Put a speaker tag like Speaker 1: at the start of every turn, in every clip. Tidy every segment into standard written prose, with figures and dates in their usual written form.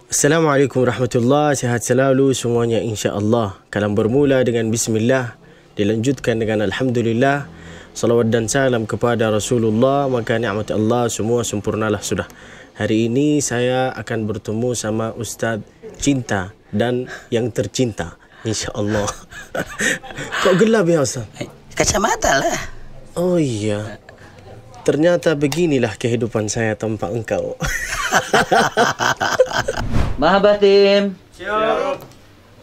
Speaker 1: Assalamualaikum warahmatullahi, sihat selalu semuanya insya-Allah. Kalam bermula dengan bismillah, dilanjutkan dengan alhamdulillah. Salawat dan salam kepada Rasulullah, maka nikmat Allah semua sempurnalah sudah. Hari ini saya akan bertemu sama Ustaz Cinta dan yang tercinta insya-Allah. Kok gelap ya Ustaz?
Speaker 2: Kacamata lah.
Speaker 1: Oh iya. Ternyata beginilah kehidupan saya tanpa engkau.
Speaker 2: Mahabah tim. Siap.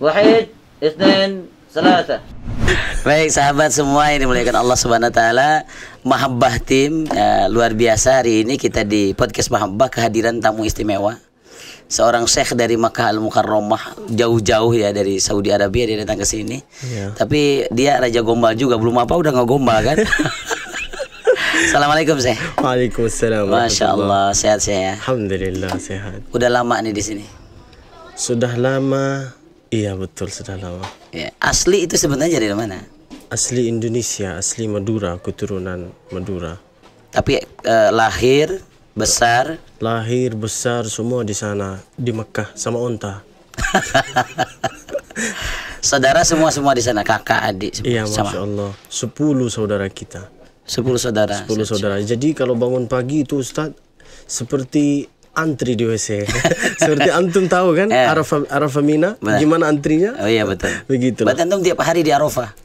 Speaker 2: Wahid, Isnin, Salasa. Baik sahabat semua yang dimuliakan Allah Subhanahu Wa Taala, Mahabbah tim luar biasa. Hari ini kita di podcast Mahabbah kehadiran tamu istimewa, seorang syekh dari Makkah Al-Mukarramah, jauh-jauh ya dari Saudi Arabia dia datang ke sini. Ya. Tapi dia raja gombal juga, belum apa udah nggak gombal kan? Assalamualaikum Syekh.
Speaker 1: Waalaikumsalam.
Speaker 2: Masya Allah, sehat-sehat.
Speaker 1: Alhamdulillah sehat.
Speaker 2: Udah lama nih di sini?
Speaker 1: Sudah lama. Iya betul, sudah lama.
Speaker 2: Ya. Asli itu sebenarnya dari mana?
Speaker 1: Asli Indonesia, asli Madura, keturunan Madura.
Speaker 2: Tapi lahir, besar?
Speaker 1: Lahir, besar semua di sana, di Mekah sama onta.
Speaker 2: Saudara semua di sana, kakak, adik semua.
Speaker 1: Iya, Masya Allah. 10 saudara kita.
Speaker 2: 10 saudara.
Speaker 1: 10 saudara. Jadi kalau bangun pagi itu Ustaz seperti antri di WC. Seperti antum tahu kan Arafah Mina, gimana antrinya?
Speaker 2: Oh iya betul.
Speaker 1: Begitu.
Speaker 2: Berarti antum tiap hari di Arafah.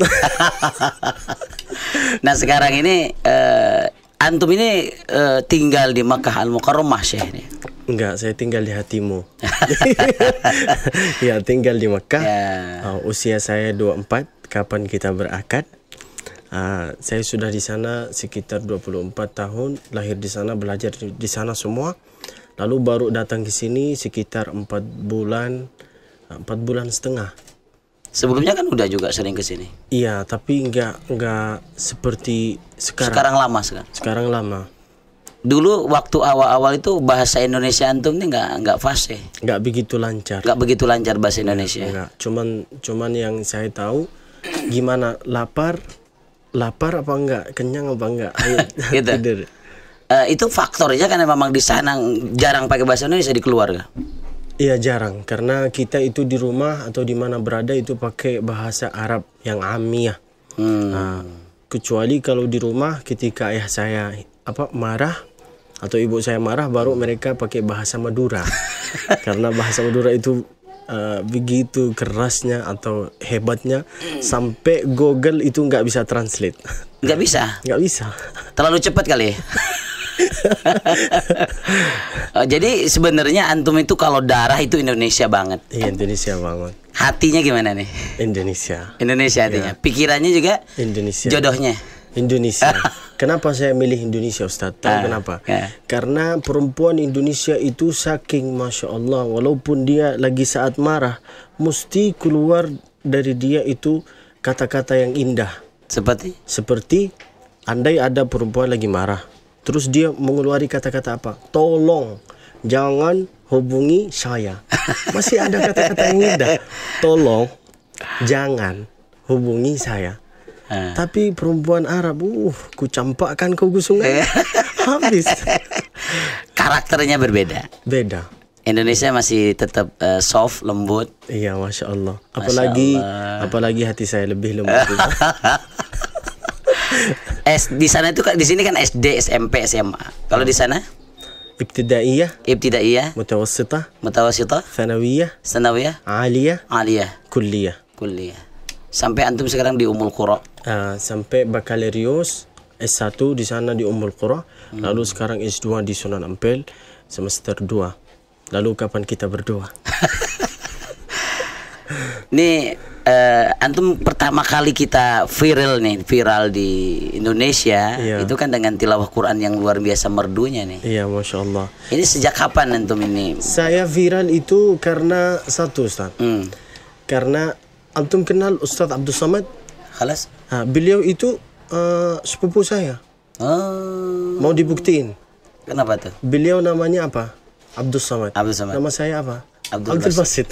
Speaker 2: Nah sekarang ini antum ini tinggal di Makkah Al-Mukarramah Syekh ini.
Speaker 1: Enggak, saya tinggal di hatimu. Ya, tinggal di Makkah. Ya. Usia saya 24, kapan kita berakad? Saya sudah di sana sekitar 24 tahun, lahir di sana, belajar di sana semua. Lalu baru datang ke sini sekitar 4 bulan setengah.
Speaker 2: Sebelumnya kan udah juga sering ke sini.
Speaker 1: Iya, tapi enggak seperti sekarang. Sekarang lama.
Speaker 2: Dulu waktu awal-awal itu bahasa Indonesia antum ini enggak fasih.
Speaker 1: Enggak begitu lancar.
Speaker 2: Enggak begitu lancar bahasa Indonesia.
Speaker 1: Enggak. Cuman yang saya tahu gimana lapar apa enggak, kenyang apa enggak, ayo
Speaker 2: gitu.
Speaker 1: Tidur.
Speaker 2: Itu faktornya karena memang di sana jarang pakai bahasa Indonesia di keluarga.
Speaker 1: Iya jarang, karena kita itu di rumah atau di mana berada itu pakai bahasa Arab yang amiyah. Kecuali kalau di rumah ketika ayah saya marah atau ibu saya marah, baru mereka pakai bahasa Madura. Karena bahasa Madura itu begitu kerasnya atau hebatnya sampai Google itu nggak bisa translate.
Speaker 2: Nggak bisa?
Speaker 1: Nggak bisa.
Speaker 2: Terlalu cepat kali. Jadi sebenarnya antum itu kalau darah itu Indonesia banget.
Speaker 1: Iya, Indonesia banget.
Speaker 2: Hatinya gimana nih?
Speaker 1: Indonesia.
Speaker 2: Indonesia hatinya. Ya. Pikirannya juga
Speaker 1: Indonesia.
Speaker 2: Jodohnya
Speaker 1: Indonesia. Kenapa saya milih Indonesia Ustaz? Tahu kenapa? Karena perempuan Indonesia itu saking Masya Allah, walaupun dia lagi saat marah, mesti keluar dari dia itu kata-kata yang indah. Seperti andai ada perempuan lagi marah, terus dia mengeluarkan kata-kata apa? Tolong jangan hubungi saya. Masih ada kata-kata yang indah. Tolong jangan hubungi saya. Tapi perempuan Arab, ku campakkan kau ke sungai. Habis.
Speaker 2: Karakternya berbeda.
Speaker 1: Beda.
Speaker 2: Indonesia masih tetap soft, lembut.
Speaker 1: Iya, Masya Allah. Apalagi hati saya lebih lembut.
Speaker 2: Di sana itu, di sini kan SD, SMP, SMA. Kalau di sana? Ibtidaiyah,
Speaker 1: Mutawassitah, Thanawiyah, Aliyah, Kulliyah.
Speaker 2: Sampai antum sekarang di Ummul Qura.
Speaker 1: Sampai bakalarius S1 di sana di Ummul Qura. Lalu sekarang S2 di Sunan Ampel semester 2. Lalu kapan kita berdua?
Speaker 2: Nih antum pertama kali kita viral di Indonesia, itu kan dengan tilawah Quran yang luar biasa merdunya nih.
Speaker 1: Iya, Masya Allah.
Speaker 2: Ini sejak kapan antum ini?
Speaker 1: Saya viral itu karena satu Ustaz. Karena antum kenal Ustaz Abdul Samad?
Speaker 2: Khalas.
Speaker 1: Beliau itu sepupu saya. Mau dibuktiin.
Speaker 2: Kenapa tuh?
Speaker 1: Beliau namanya apa? Abdul Samad. Nama saya apa? Abdul Basit.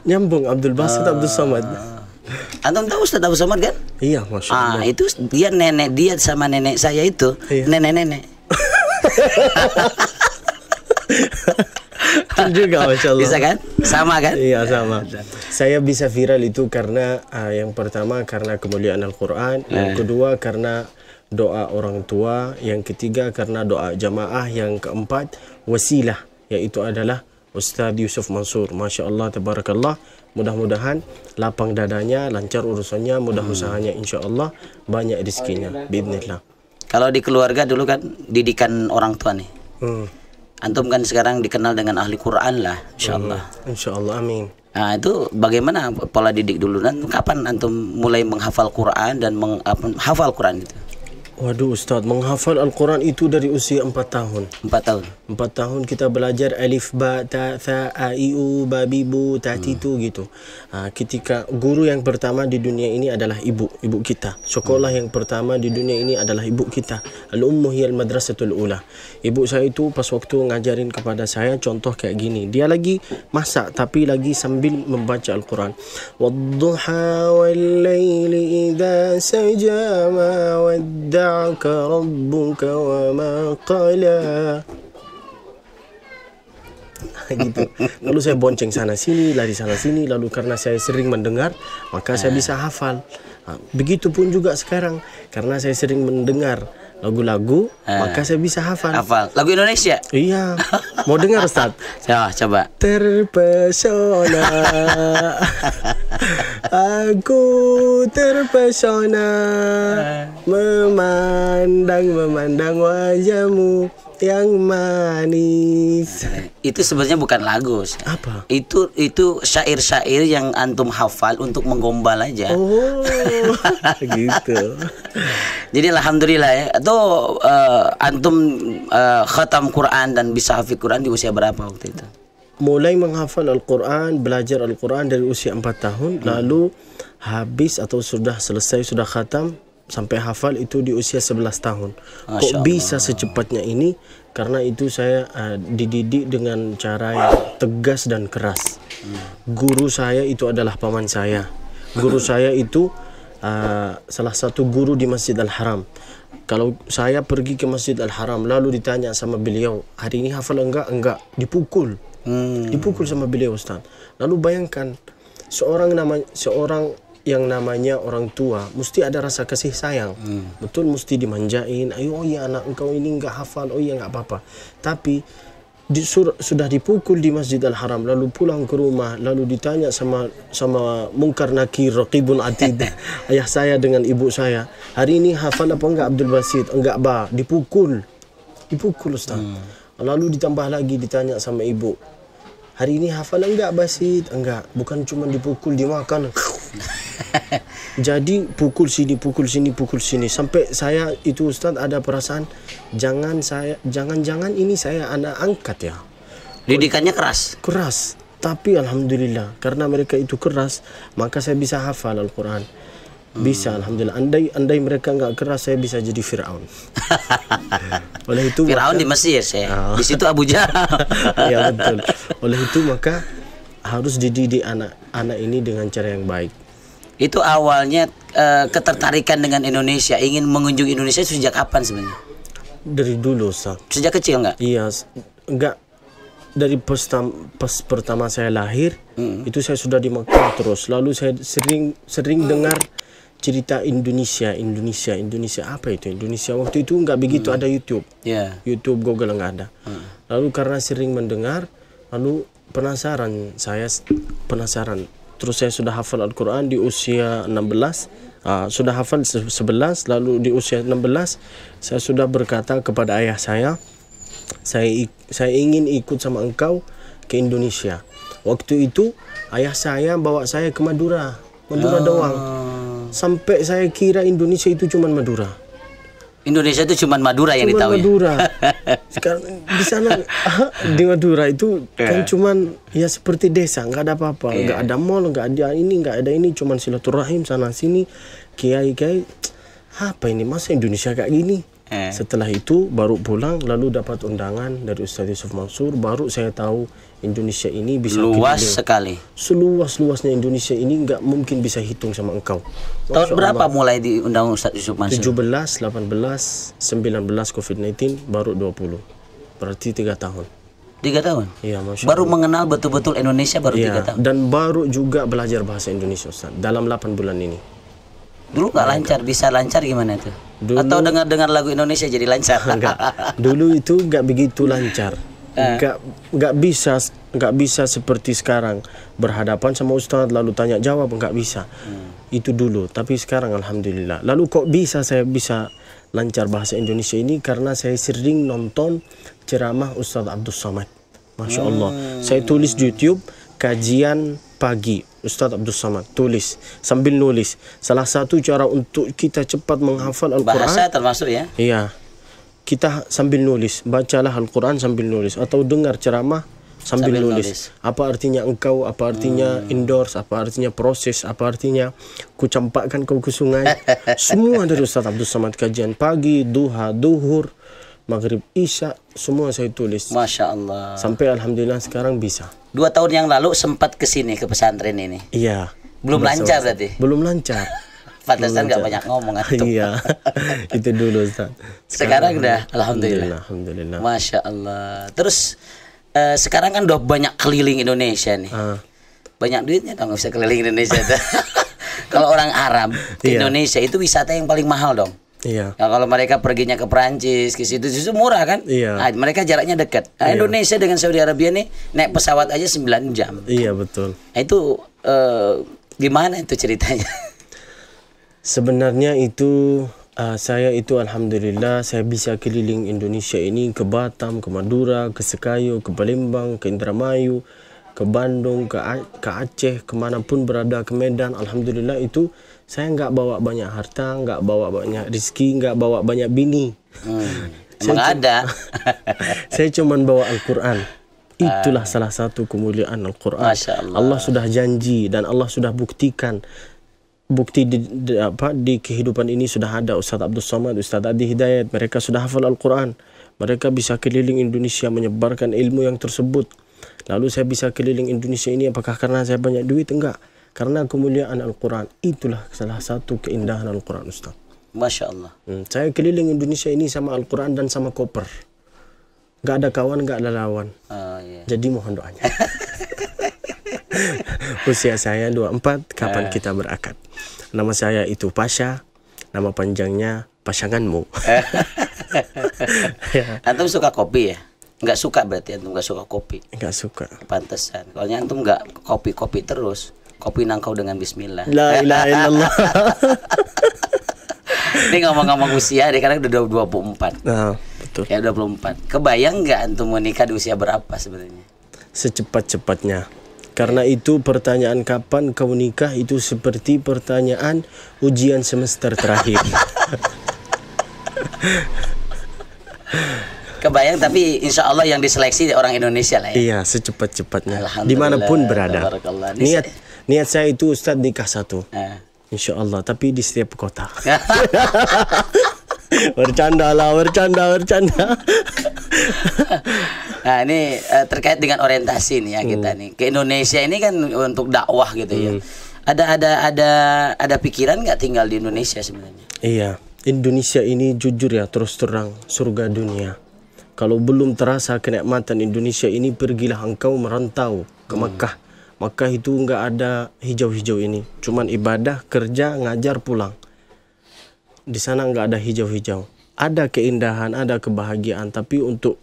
Speaker 1: Nyambung Abdul Basit, Abdul Samad.
Speaker 2: Antum tahu Ustaz Abdul Samad kan?
Speaker 1: Iya, Masya Allah.
Speaker 2: Itu dia nenek dia sama nenek saya itu nenek-nenek.
Speaker 1: Betul juga, Masya Allah.
Speaker 2: Bisa kan? Sama kan?
Speaker 1: Iya, sama. Saya bisa viral itu karena yang pertama karena kemuliaan Al-Quran, yang kedua karena doa orang tua, yang ketiga karena doa jamaah, yang keempat wasilah, yaitu adalah Ustaz Yusuf Mansur. Masya Allah, tabarakallah. Mudah-mudahan lapang dadanya, lancar urusannya, mudah usahanya, insya Allah banyak rezekinya, biidznillah.
Speaker 2: Kalau di keluarga dulu kan didikan orang tua nih. Antum kan sekarang dikenal dengan ahli Quran lah, insya Allah.
Speaker 1: Insya Allah, amin.
Speaker 2: Nah itu bagaimana pola didik dulu, dan kapan antum mulai menghafal Quran dan menghafal Quran itu?
Speaker 1: Waduh Ustaz, menghafal Al-Quran itu dari usia 4 tahun.
Speaker 2: 4 tahun?
Speaker 1: 4 tahun kita belajar alif, ba, ta, tha, a, i, u, ba, bi, bu, ta, ti, tu gitu. Ketika guru yang pertama di dunia ini adalah ibu kita. Sekolah yang pertama di dunia ini adalah ibu kita. Al-ummu hiyal madrasatul ula. Ibu saya itu pas waktu ngajarin kepada saya contoh kayak gini. Dia lagi masak tapi lagi sambil membaca Al-Quran. Wadduha wal layli idha saja ma wadda'aka rabbuka wa ma qala. Gitu. Lalu saya bonceng sana sini, lari sana sini. Lalu karena saya sering mendengar, maka saya bisa hafal. Begitupun juga sekarang, karena saya sering mendengar lagu-lagu, maka saya bisa hafal.
Speaker 2: Hafal lagu Indonesia?
Speaker 1: Iya. Mau dengar Ustaz?
Speaker 2: Coba.
Speaker 1: Terpesona, aku terpesona memandang wajahmu yang manis.
Speaker 2: Itu sebenarnya bukan lagu.
Speaker 1: Apa?
Speaker 2: Itu syair-syair yang antum hafal untuk menggombal aja.
Speaker 1: Oh, gitu.
Speaker 2: Jadi alhamdulillah ya. Itu antum khatam Quran dan bisa hafid Quran di usia berapa waktu itu?
Speaker 1: Mulai menghafal Al-Quran, belajar Al-Quran dari usia 4 tahun, lalu habis atau sudah selesai, sudah khatam sampai hafal itu di usia 11 tahun. Kok bisa secepatnya ini? Karena itu saya dididik dengan cara yang tegas dan keras. Guru saya itu adalah paman saya. Guru saya itu salah satu guru di Masjid Al-Haram. Kalau saya pergi ke Masjid Al-Haram lalu ditanya sama beliau, hari ini hafal enggak? Enggak. Dipukul. Dipukul sama beliau, Ustaz. Lalu bayangkan seorang yang namanya orang tua mesti ada rasa kasih sayang. Betul, mesti dimanjain. Ayo, oh ya anak engkau ini enggak hafal, oh ya enggak apa-apa. Tapi sudah dipukul di Masjid Al-Haram, lalu pulang ke rumah, lalu ditanya sama Munkar Nakir Raqibun Atid, ayah saya dengan ibu saya, hari ini hafal apa enggak Abdul Basit? Enggak, bah. Dipukul Ustaz. Lalu ditambah lagi ditanya sama ibu, hari ini hafal enggak Basit? Enggak. Bukan cuma dipukul, dimakan. Jadi pukul sini sampai saya itu Ustaz ada perasaan jangan ini saya anak angkat ya.
Speaker 2: Didikannya keras.
Speaker 1: Tapi alhamdulillah karena mereka itu keras, maka saya bisa hafal Al-Quran. Bisa, alhamdulillah. Andai mereka enggak keras, saya bisa jadi Firaun. Oleh itu
Speaker 2: Firaun di Mesir di situ Abu Jahal.
Speaker 1: Ya betul. Oleh itu maka harus dididik anak ini dengan cara yang baik.
Speaker 2: Itu awalnya ketertarikan dengan Indonesia, ingin mengunjungi Indonesia sejak kapan sebenarnya?
Speaker 1: Dari dulu, Ustaz.
Speaker 2: Sejak kecil enggak?
Speaker 1: Iya, enggak. Dari pas pertama saya lahir, itu saya sudah di Mekah terus. Lalu saya sering dengar cerita Indonesia apa itu Indonesia waktu itu enggak begitu ada YouTube. YouTube, Google enggak ada. Lalu karena sering mendengar, lalu penasaran. Terus saya sudah hafal Al-Quran di usia 16. Sudah hafal 11, lalu di usia 16 saya sudah berkata kepada ayah saya ingin ikut sama engkau ke Indonesia. Waktu itu ayah saya bawa saya ke Madura doang. Sampai saya kira Indonesia itu cuma Madura.
Speaker 2: Indonesia itu cuma Madura yang ditahu.
Speaker 1: Madura. Sekarang di sana di Madura itu kan cuman ya seperti desa, nggak ada apa-apa, nggak ada mall, nggak ada ini, cuman silaturahim sana sini, kiai. Apa ini, masa Indonesia kayak gini? Setelah itu baru pulang, lalu dapat undangan dari Ustaz Yusuf Mansur, baru saya tahu Indonesia ini bisa
Speaker 2: luas sekali.
Speaker 1: Seluas-luasnya Indonesia ini nggak mungkin bisa hitung sama engkau.
Speaker 2: Tahun berapa mulai diundang Ustaz Yusuf Mansur?
Speaker 1: 17, 18, 19 COVID-19 baru 20. Berarti 3 tahun.
Speaker 2: 3 tahun?
Speaker 1: Iya, Masya
Speaker 2: Baru
Speaker 1: Allah.
Speaker 2: mengenal betul-betul Indonesia baru 3 tahun?
Speaker 1: Dan baru juga belajar bahasa Indonesia Ustaz dalam 8 bulan ini.
Speaker 2: Dulu nggak lancar, bisa lancar gimana tuh?
Speaker 1: Dulu,
Speaker 2: atau dengar lagu Indonesia jadi lancar?
Speaker 1: Enggak. Dulu itu nggak begitu lancar. Nggak bisa seperti sekarang berhadapan sama Ustaz lalu tanya jawab, nggak bisa. Itu dulu. Tapi sekarang alhamdulillah. Lalu kok saya bisa lancar bahasa Indonesia ini karena saya sering nonton ceramah Ustaz Abdul Somad. Masya Allah. Saya tulis di YouTube kajian pagi Ustaz Abdul Somad, tulis sambil nulis. Salah satu cara untuk kita cepat menghafal Al-Quran,
Speaker 2: bahasa termasuk ya?
Speaker 1: Iya. Kita sambil nulis, bacalah Al-Quran sambil nulis atau dengar ceramah sambil nulis. Apa artinya engkau, apa artinya endorse, apa artinya proses, apa artinya ku campakkan kau ke sungai. Semua dari Ustaz Abdul Somad, kajian pagi, duha, duhur, maghrib, isya, semua saya tulis.
Speaker 2: Masya Allah.
Speaker 1: Sampai alhamdulillah sekarang bisa.
Speaker 2: 2 tahun yang lalu sempat kesini ke pesantren ini.
Speaker 1: Iya.
Speaker 2: Belum lancar berarti?
Speaker 1: Belum lancar.
Speaker 2: Pantesan nggak banyak ngomong antum.
Speaker 1: Iya. Itu dulu Ustaz.
Speaker 2: Sekarang udah alhamdulillah.
Speaker 1: Alhamdulillah.
Speaker 2: Masya Allah. Terus sekarang kan udah banyak keliling Indonesia nih. Banyak duitnya dong bisa keliling Indonesia tuh. Kalau orang Arab ke Indonesia itu wisata yang paling mahal dong.
Speaker 1: Iya.
Speaker 2: Ya, kalau mereka perginya ke Perancis, ke situ justru murah kan?
Speaker 1: Iya.
Speaker 2: Nah, mereka jaraknya dekat. Nah, Indonesia dengan Saudi Arabia nih naik pesawat aja 9 jam.
Speaker 1: Iya, betul.
Speaker 2: Nah, itu gimana itu ceritanya?
Speaker 1: Sebenarnya itu saya itu alhamdulillah saya bisa keliling Indonesia ini ke Batam, ke Madura, ke Sekayo, ke Palembang, ke Indramayu, ke Bandung, ke Aceh, kemanapun berada, ke Medan. Alhamdulillah itu saya nggak bawa banyak harta, nggak bawa banyak rezeki, nggak bawa banyak bini.
Speaker 2: Emang ada.
Speaker 1: Saya cuman bawa Al-Quran. Itulah salah satu kemuliaan Al-Quran. Allah sudah janji dan Allah sudah buktikan. Bukti di kehidupan ini sudah ada. Ustaz Abdul Somad, Ustaz Adi Hidayat, mereka sudah hafal Al-Quran. Mereka bisa keliling Indonesia menyebarkan ilmu yang tersebut. Lalu saya bisa keliling Indonesia ini apakah karena saya banyak duit? Enggak. Karena kemuliaan Al-Quran. Itulah salah satu keindahan Al-Quran, Ustaz.
Speaker 2: Masya Allah.
Speaker 1: Saya keliling Indonesia ini sama Al-Quran dan sama koper. Gak ada kawan, gak ada lawan. Jadi mohon doanya. Usia saya 24, kapan kita berakad? Nama saya itu Pasha, nama panjangnya pasanganmu.
Speaker 2: Antum suka kopi ya? Nggak suka berarti antum nggak suka kopi?
Speaker 1: Nggak suka.
Speaker 2: Pantesan. Kalau antum nggak kopi terus, kopi nangkau dengan bismillah.
Speaker 1: La ilaha illallah.
Speaker 2: Ini ngomong-ngomong usia, dia kadang udah 24.
Speaker 1: Nah, betul.
Speaker 2: Ya 24. Kebayang nggak antum menikah di usia berapa sebenarnya?
Speaker 1: Secepat-cepatnya. Karena itu pertanyaan kapan kau nikah itu seperti pertanyaan ujian semester terakhir.
Speaker 2: Kebayang, tapi insya Allah yang diseleksi orang Indonesia lah ya.
Speaker 1: Iya, secepat-cepatnya. Dimanapun berada. Niat saya itu Ustadz nikah 1. Insya Allah, tapi di setiap kota. Bercanda.
Speaker 2: Nah ini terkait dengan orientasi nih ya kita nih ke Indonesia ini kan untuk dakwah gitu ya. Ada pikiran nggak tinggal di Indonesia sebenarnya?
Speaker 1: Iya, Indonesia ini jujur ya terus terang surga dunia. Kalau belum terasa kenikmatan Indonesia ini, pergilah engkau merantau ke Makkah. Makkah itu nggak ada hijau-hijau ini, cuman ibadah, kerja, ngajar, pulang. Di sana nggak ada hijau-hijau. Ada keindahan, ada kebahagiaan, tapi untuk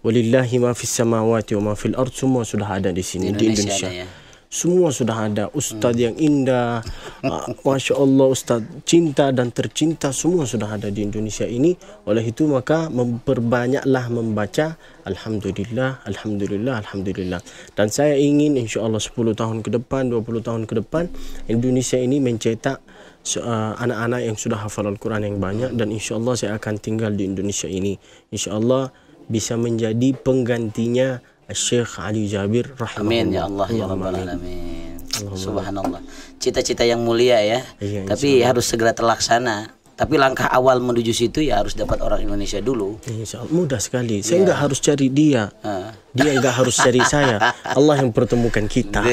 Speaker 1: walillahi ma fis samawati wa ma fil ard, semua sudah ada di sini di Indonesia. Semua sudah ada. Ustadz yang indah, Masya Allah, Ustadz cinta dan tercinta, semua sudah ada di Indonesia ini. Oleh itu maka memperbanyaklah membaca Alhamdulillah, Alhamdulillah, Alhamdulillah. Dan saya ingin insya Allah 10 tahun ke depan, 20 tahun ke depan, Indonesia ini mencetak anak-anak yang sudah hafal Al-Quran yang banyak. Dan insya Allah saya akan tinggal di Indonesia ini. Insya Allah bisa menjadi penggantinya Syekh Ali Jabir rahimahullah.
Speaker 2: Amin ya Allah ya Rabbal alamin. Subhanallah. Cita-cita yang mulia ya. Iya, tapi harus segera terlaksana. Tapi langkah awal menuju situ ya harus dapat orang Indonesia dulu.
Speaker 1: Insya Allah mudah sekali. Saya nggak harus cari dia. Dia nggak harus cari saya. Allah yang pertemukan kita.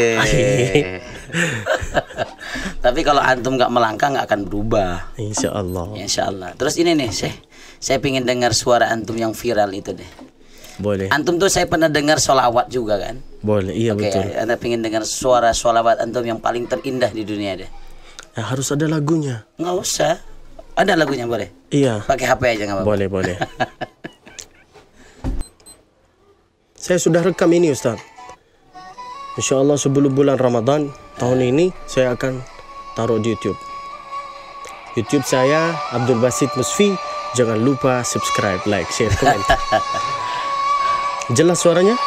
Speaker 2: Tapi kalau antum nggak melangkah nggak akan berubah.
Speaker 1: Insya Allah.
Speaker 2: Insya Allah. Terus ini nih, saya pingin dengar suara antum yang viral itu deh.
Speaker 1: Boleh.
Speaker 2: Antum tuh saya pernah dengar sholawat juga kan?
Speaker 1: Boleh, iya
Speaker 2: Oke,
Speaker 1: betul.
Speaker 2: Anda pengen dengar suara sholawat antum yang paling terindah di dunia deh.
Speaker 1: Harus ada lagunya.
Speaker 2: Nggak usah. Ada lagunya boleh?
Speaker 1: Iya.
Speaker 2: Pakai HP aja nggak apa-apa.
Speaker 1: Boleh, boleh. Saya sudah rekam ini Ustaz. Insya Allah sebelum bulan Ramadan tahun ini saya akan taruh di YouTube. YouTube saya Abdul Basit Musfi. Jangan lupa subscribe, like, share, komen. Jelas suaranya?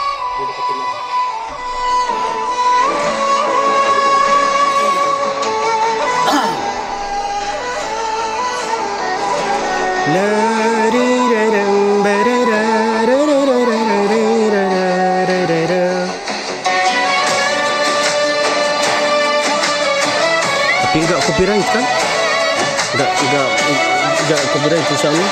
Speaker 1: Tapi enggak copyright kan? Enggak copyright insyaAllah.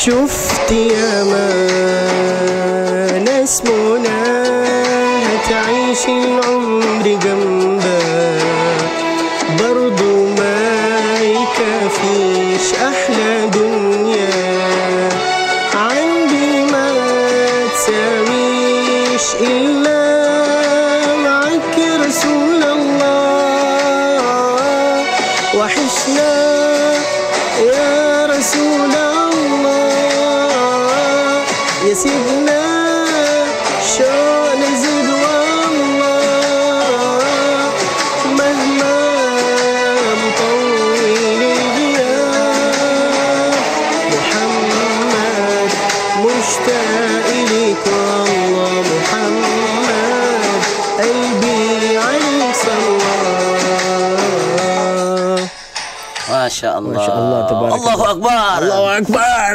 Speaker 1: شفتي يا ما نسمنا تعيش العمر جنبا برضو ما يكفيش أحلى دنيا عندي ما تساويش إلا معك رسول الله وحشنا يا رسول الله يا سيدنا شو نزيد والله مهما مطول الغياب محمد مشتاق إليك والله محمد قلبي عليك صلى.
Speaker 2: Masya Allah.
Speaker 1: Masya Allah,
Speaker 2: Allahu Akbar.
Speaker 1: Allahu Akbar.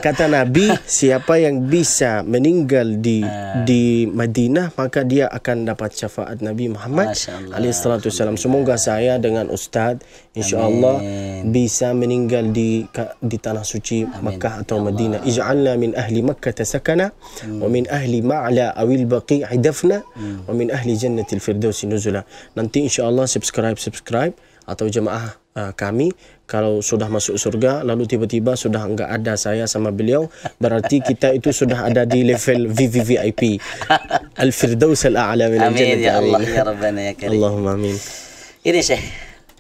Speaker 1: Kata Nabi, siapa yang bisa meninggal di Madinah, maka dia akan dapat syafaat Nabi Muhammad alaihissalam. Semoga saya dengan Ustaz insyaAllah bisa meninggal di tanah suci Makkah atau Madinah. Ij'alna min ahli Makkah tasakana wa min ahli ma'la awil baqi' idafna wa min ahli jannatil firdausi nuzula. Nanti insyaAllah subscribe atau jemaah kami kalau sudah masuk surga lalu tiba-tiba sudah enggak ada saya sama beliau, berarti kita itu sudah ada di level VVVIP Al-Firdaus Al-A'la min al-Jannah.
Speaker 2: Amin ya Allah ya Rabbana ya Karim.
Speaker 1: Allahumma amin.
Speaker 2: Ini Syekh,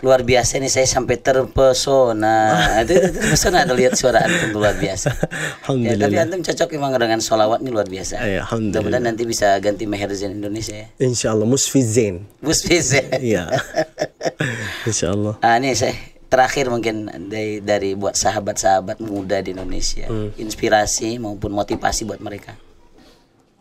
Speaker 2: luar biasa nih, saya sampai terpesona. Itu terpesona ada lihat suara antum luar biasa.
Speaker 1: Alhamdulillah.
Speaker 2: Ya, tapi antum cocok memang dengan sholawat ini luar biasa.
Speaker 1: Ya, alhamdulillah.
Speaker 2: Mudah-mudahan nanti bisa ganti Meher Zain Indonesia ya.
Speaker 1: Insyaallah Musfi Zain.
Speaker 2: Musfi Zain.
Speaker 1: Iya. Insyaallah.
Speaker 2: Ini Syekh, terakhir mungkin dari buat sahabat-sahabat muda di Indonesia, inspirasi maupun motivasi buat mereka.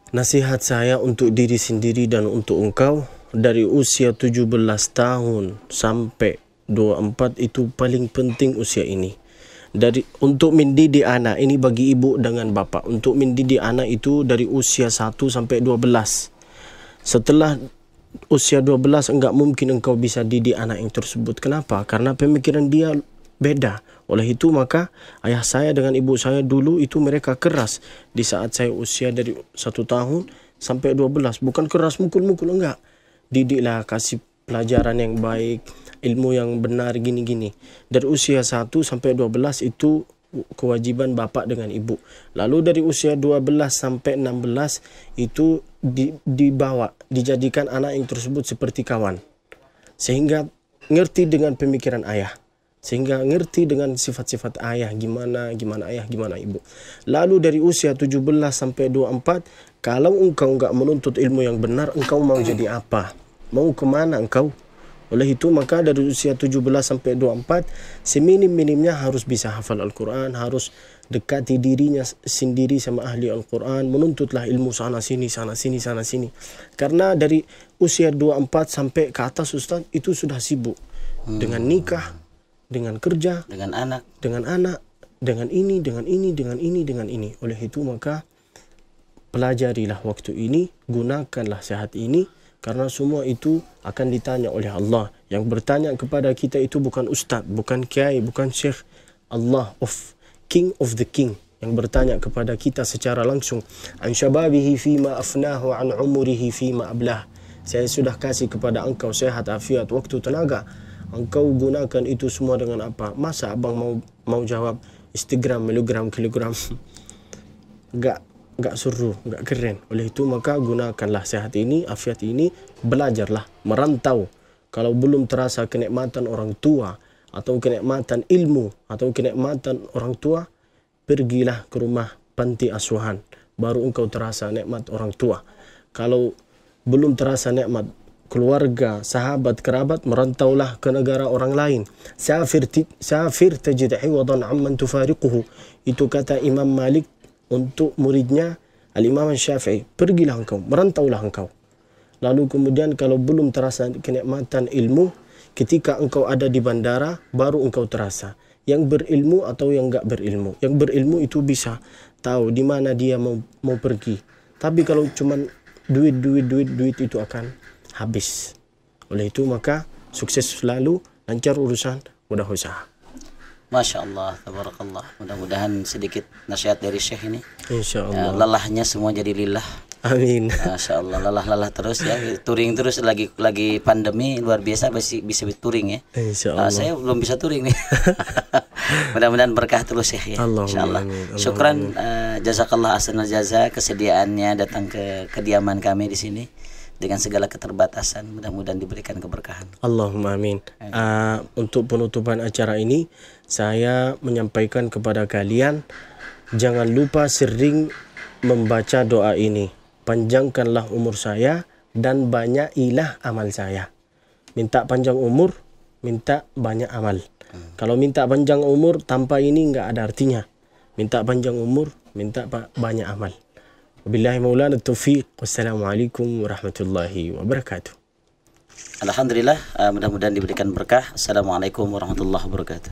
Speaker 1: Nasihat saya untuk diri sendiri dan untuk engkau, dari usia 17 tahun sampai 24 itu paling penting usia ini. Untuk mendidik anak ini bagi ibu dengan bapa. Untuk mendidik anak itu dari usia 1 sampai 12. Setelah usia 12 enggak mungkin engkau bisa didik anak yang tersebut. Kenapa? Karena pemikiran dia beda. Oleh itu maka ayah saya dengan ibu saya dulu itu mereka keras di saat saya usia dari 1 tahun sampai 12. Bukan keras mukul-mukul, enggak. Didiklah, kasih pelajaran yang baik, ilmu yang benar, gini-gini. Dari usia 1 sampai 12 itu kewajiban bapak dengan ibu. Lalu dari usia 12 sampai 16 itu dibawa, dijadikan anak yang tersebut seperti kawan. Sehingga ngerti dengan pemikiran ayah. Sehingga ngerti dengan sifat-sifat ayah, gimana ayah, gimana ibu. Lalu dari usia 17 sampai 24, kalau engkau enggak menuntut ilmu yang benar, engkau mau jadi apa? Mau kemana engkau? Oleh itu maka dari usia 17 sampai 24, seminim-minimnya harus bisa hafal Al-Quran, harus dekati dirinya sendiri sama ahli Al-Quran, menuntutlah ilmu sana sini. Karena dari usia 24 sampai ke atas Ustaz, itu sudah sibuk dengan nikah, dengan kerja, dengan anak, dengan ini. Oleh itu maka pelajarilah waktu ini, gunakanlah sehat ini. Karena semua itu akan ditanya oleh Allah. Yang bertanya kepada kita itu bukan ustaz, bukan kiai, bukan syekh. Allah King of the King yang bertanya kepada kita secara langsung. An syababihi fima afnahu an umurihi fima ablah. Saya sudah kasih kepada engkau sehat, afiat, waktu, tenaga. Engkau gunakan itu semua dengan apa? Masa abang mau jawab Instagram, miligram, kilogram? Enggak suruh, enggak keren. Oleh itu maka gunakanlah sehat ini, afiat ini, belajarlah, merantau. Kalau belum terasa kenikmatan orang tua atau kenikmatan ilmu atau kenikmatan orang tua, pergilah ke rumah panti asuhan, baru engkau terasa nikmat orang tua. Kalau belum terasa nikmat keluarga, sahabat, kerabat, merantaulah ke negara orang lain. Safir tajid iwadan amman tufariquhu. Itu kata Imam Malik untuk muridnya Al-Imam Syafi'i. Pergilah engkau, merantaulah engkau. Lalu kemudian kalau belum terasa kenikmatan ilmu, ketika engkau ada di bandara, baru engkau terasa. Yang berilmu atau yang enggak berilmu. Yang berilmu itu bisa tahu di mana dia mau pergi. Tapi kalau cuman duit itu akan habis. Oleh itu maka sukses selalu, lancar urusan, mudah usaha.
Speaker 2: Masya Allah, tabarakallah. Mudah-mudahan sedikit nasihat dari Syekh ini.
Speaker 1: Insya Allah.
Speaker 2: Lelahnya semua jadi lillah.
Speaker 1: Amin.
Speaker 2: Masya Allah, lelah terus ya. Touring terus lagi pandemi luar biasa, bisa touring ya.
Speaker 1: Insya Allah.
Speaker 2: Saya belum bisa touring nih. Mudah-mudahan berkah terus Syekh ya. Insya Allah. Syukran, jazakallah ahsanal jaza kesediaannya datang ke kediaman kami di sini. Dengan segala keterbatasan, mudah-mudahan diberikan keberkahan.
Speaker 1: Allahumma amin. Untuk penutupan acara ini, saya menyampaikan kepada kalian, jangan lupa sering membaca doa ini. Panjangkanlah umur saya dan banyakilah amal saya. Minta panjang umur, minta banyak amal. Kalau minta panjang umur tanpa ini enggak ada artinya. Minta panjang umur, minta banyak amal. Wabillahi maulana taufiq. Wassalamualaikum warahmatullahi wabarakatuh.
Speaker 2: Alhamdulillah, mudah-mudahan diberikan berkah. Assalamualaikum warahmatullahi wabarakatuh.